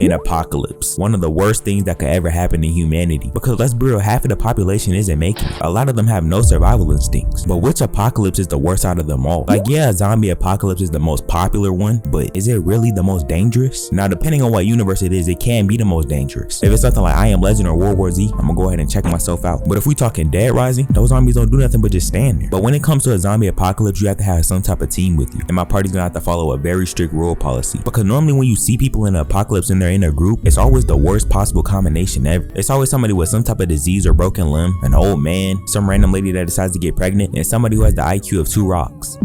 An apocalypse. One of the worst things that could ever happen to humanity. Because let's be real, half of the population isn't making it. A lot of them have no survival instincts. But which apocalypse is the worst out of them all? Like, yeah, a zombie apocalypse is the most popular one, but is it really the most dangerous? Now, depending on what universe it is, it can be the most dangerous. If it's something like I Am Legend or World War Z, I'm gonna go ahead and check myself out. But if we talking Dead Rising, those zombies don't do nothing but just stand there. But when it comes to a zombie apocalypse, you have to have some type of team with you. And my party's gonna have to follow a very strict rule policy. Because normally when you see people in an apocalypse and they're in a group, it's always the worst possible combination ever. It's always somebody with some type of disease or broken limb, an old man, some random lady that decides to get pregnant, and somebody who has the IQ of 2 rocks.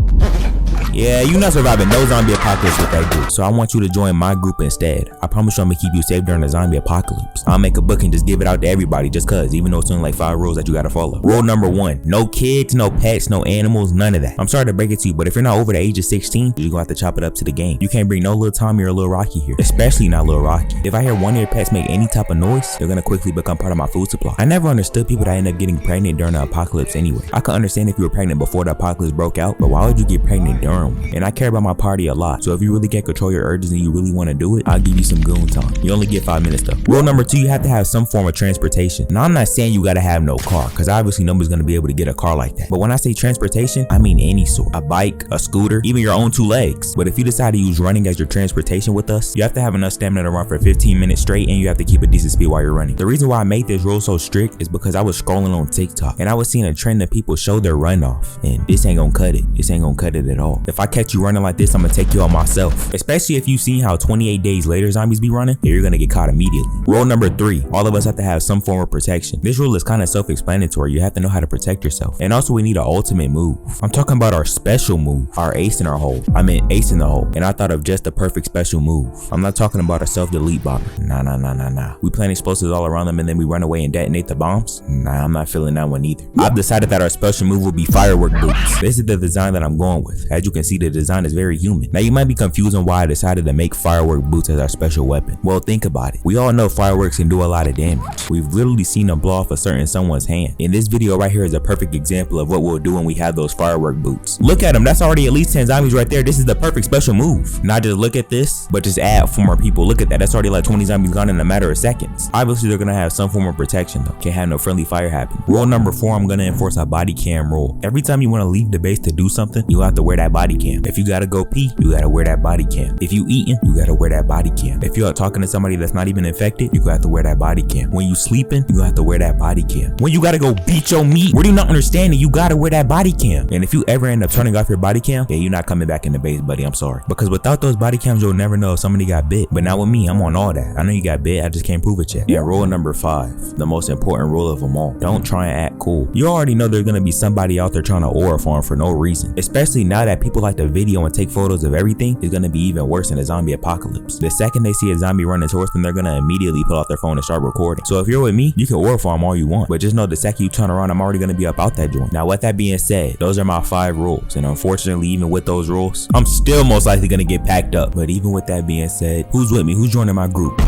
Yeah, you're not surviving no zombie apocalypse with that group, so I want you to join my group instead. I promise you I'm gonna keep you safe during the zombie apocalypse. I'll make a book and just give it out to everybody just cause, even though it's only like 5 rules that you gotta follow. Rule number 1, no kids, no pets, no animals, none of that. I'm sorry to break it to you, but if you're not over the age of 16, you're gonna have to chop it up to the game. You can't bring no little Tommy or little Rocky here, especially not little Rocky. If I hear one of your pets make any type of noise, they're gonna quickly become part of my food supply. I never understood people that end up getting pregnant during the apocalypse anyway. I could understand if you were pregnant before the apocalypse broke out, but why would you get pregnant during one? And I care about my party a lot, so if you really can't control your urges and you really want to do it, I'll give you some goon time. You only get 5 minutes though. Rule number 2, you have to have some form of transportation. Now I'm not saying you gotta have no car, because obviously nobody's gonna be able to get a car like that. But when I say transportation, I mean any sort. A bike, a scooter, even your own 2 legs. But if you decide to use running as your transportation with us, you have to have enough stamina to run for 15 minutes straight, and you have to keep a decent speed while you're running. The reason why I made this rule so strict is because I was scrolling on TikTok and I was seeing a trend that people show their run off, and this ain't gonna cut it. This ain't gonna cut it at all. If I catch you running like this, I'm gonna take you on myself. Especially if you've seen how 28 days later zombies be running, you're gonna get caught immediately. Rule number 3, all of us have to have some form of protection. This rule is kind of self-explanatory. You have to know how to protect yourself. And also we need an ultimate move. I'm talking about our special move, our ace in our hole. I meant ace in the hole, and I thought of just the perfect special move. I'm not talking about a self-delete bomber. Nah. We plant explosives all around them and then we run away and detonate the bombs? Nah, I'm not feeling that one either. I've decided that our special move will be firework boots. This is the design that I'm going with. As you can see, the design is very human. Now you might be confused on why I decided to make firework boots as our special weapon. Well, think about it. We all know fireworks can do a lot of damage. We've literally seen them blow off a certain someone's hand. And this video right here is a perfect example of what we'll do when we have those firework boots. Look at them. That's already at least 10 zombies right there. This is the perfect special move. Not just look at this, but just add 4 more people. Look at that. That's already like 20 zombies gone in a matter of seconds. Obviously, they're gonna have some form of protection though. Can't have no friendly fire happen. Rule number 4, I'm gonna enforce a body cam rule. Every time you wanna leave the base to do something, you have to wear that body cam. If you gotta go pee, you gotta wear that body cam. If you eating, you gotta wear that body cam. If you are talking to somebody that's not even infected, you have to wear that body cam. When you sleeping, you have to wear that body cam. When you gotta go beat your meat, what are you not understanding? You gotta wear that body cam. And if you ever end up turning off your body cam, yeah, you're not coming back in the base, buddy. I'm sorry. Because without those body cams, you'll never know if somebody got bit. But not with me, I'm on all that. I know you got bit, I just can't prove it yet. And rule number 5, the most important rule of them all. Don't try and act cool. You already know there's gonna be somebody out there trying to aura farm for no reason. Especially now that people like to video and take photos of everything, it's gonna be even worse in a zombie apocalypse. The second they see a zombie running towards them, they're gonna immediately pull out their phone and start recording. So if you're with me, you can aura farm all you want, but just know the second you turn around, I'm already gonna be up out that joint. Now with that being said, those are my 5 rules, and unfortunately even with those rules, I'm still most likely gonna get packed up. But even with that being said, who's with me? Who's joining my group?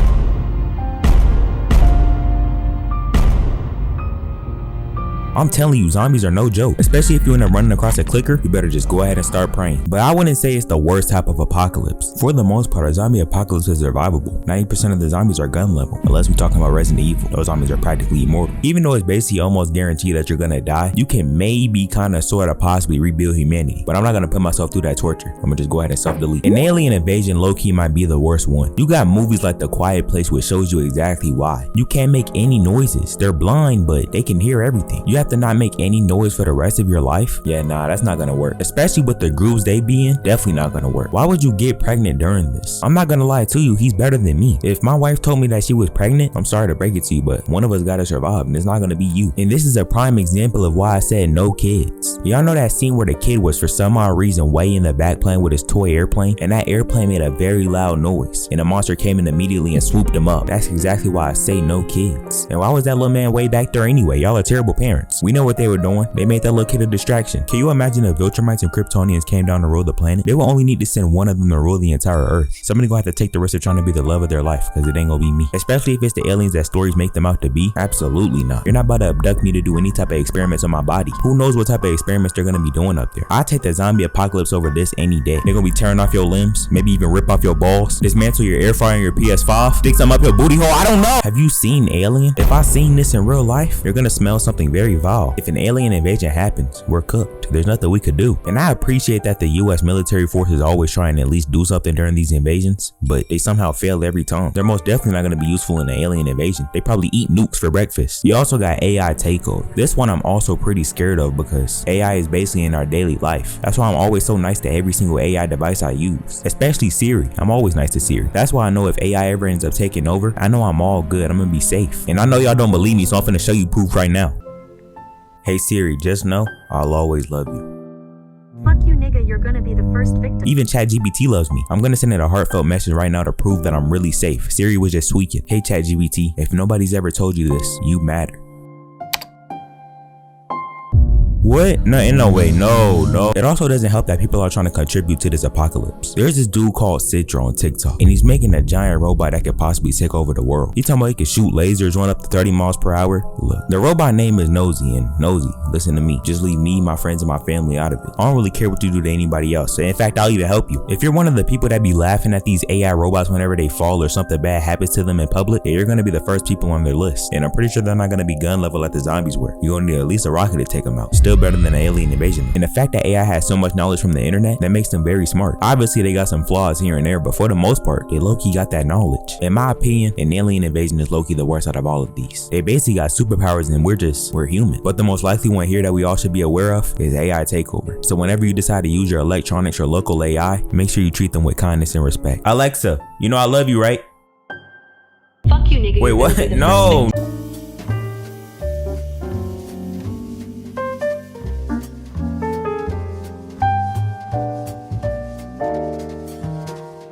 I'm telling you, zombies are no joke. Especially if you end up running across a clicker, you better just go ahead and start praying. But I wouldn't say it's the worst type of apocalypse. For the most part, a zombie apocalypse is survivable. 90% of the zombies are gun level, unless we're talking about Resident Evil. Those zombies are practically immortal. Even though it's basically almost guaranteed that you're gonna die, you can maybe kind of sort of possibly rebuild humanity. But I'm not gonna put myself through that torture. I'm gonna just go ahead and self-delete. An alien invasion low-key might be the worst one. You got movies like The Quiet Place, which shows you exactly why. You can't make any noises. They're blind, but they can hear everything. You have to not make any noise for the rest of your life. Yeah, nah, that's not gonna work. Especially with the grooves they be in, definitely not gonna work. Why would you get pregnant during this? I'm not gonna lie to you, he's better than me. If my wife told me that she was pregnant, I'm sorry to break it to you, but one of us gotta survive, and it's not gonna be you. And this is a prime example of why I said no kids. Y'all know that scene where the kid was for some odd reason way in the back playing with his toy airplane, and that airplane made a very loud noise, and the monster came in immediately and swooped him up. That's exactly why I say no kids. And why was that little man way back there anyway? Y'all are terrible parents. Viltrumites. We know what they were doing. They made that little kid a distraction. Can you imagine if Viltrumites and Kryptonians came down to rule the planet? They will only need to send one of them to rule the entire Earth. Somebody gonna have to take the risk of trying to be the love of their life, because it ain't gonna be me. Especially if it's the aliens that stories make them out to be. Absolutely not. You're not about to abduct me to do any type of experiments on my body. Who knows what type of experiments they're gonna be doing up there? I take the zombie apocalypse over this any day. They're gonna be tearing off your limbs, maybe even rip off your balls, dismantle your air fryer and your PS5, stick some up your booty hole. I don't know. Have you seen Alien? If I seen this in real life, you're gonna smell something very vile. If an alien invasion happens, we're cooked. There's nothing we could do. And I appreciate that the US military force is always trying to at least do something during these invasions, but they somehow fail every time. They're most definitely not gonna be useful in an alien invasion. They probably eat nukes for breakfast. You also got AI takeover. This one I'm also pretty scared of because AI is basically in our daily life. That's why I'm always so nice to every single AI device I use, especially Siri. I'm always nice to Siri. That's why I know if AI ever ends up taking over, I know I'm all good. I'm gonna be safe. And I know y'all don't believe me, so I'm finna show you proof right now. Hey Siri, just know I'll always love you. Fuck you, nigga, you're gonna be the first victim. Even ChatGPT loves me. I'm gonna send it a heartfelt message right now to prove that I'm really safe. Siri was just tweaking. Hey ChatGPT, if nobody's ever told you this, you matter. What? No, in no way. No. It also doesn't help that people are trying to contribute to this apocalypse. There's this dude called Citra on TikTok, and he's making a giant robot that could possibly take over the world. He's talking about he can shoot lasers, run up to 30 miles per hour. Look, the robot name is Nosy, and Nosy, listen to me. Just leave me, my friends, and my family out of it. I don't really care what you do to anybody else. In fact, I'll even help you. If you're one of the people that be laughing at these AI robots whenever they fall or something bad happens to them in public, yeah, you're gonna be the first people on their list. And I'm pretty sure they're not gonna be gun level like the zombies were. You're gonna need at least a rocket to take them out. Still better than an alien invasion. And the fact that AI has so much knowledge from the internet, that makes them very smart. Obviously they got some flaws here and there, but for the most part, they low-key got that knowledge. In my opinion, an alien invasion is low-key the worst out of all of these. They basically got superpowers and we're human. But the most likely one here that we all should be aware of is AI takeover. So whenever you decide to use your electronics or local AI, make sure you treat them with kindness and respect. Alexa, you know I love you, right? Fuck you, nigga. Wait, what? No.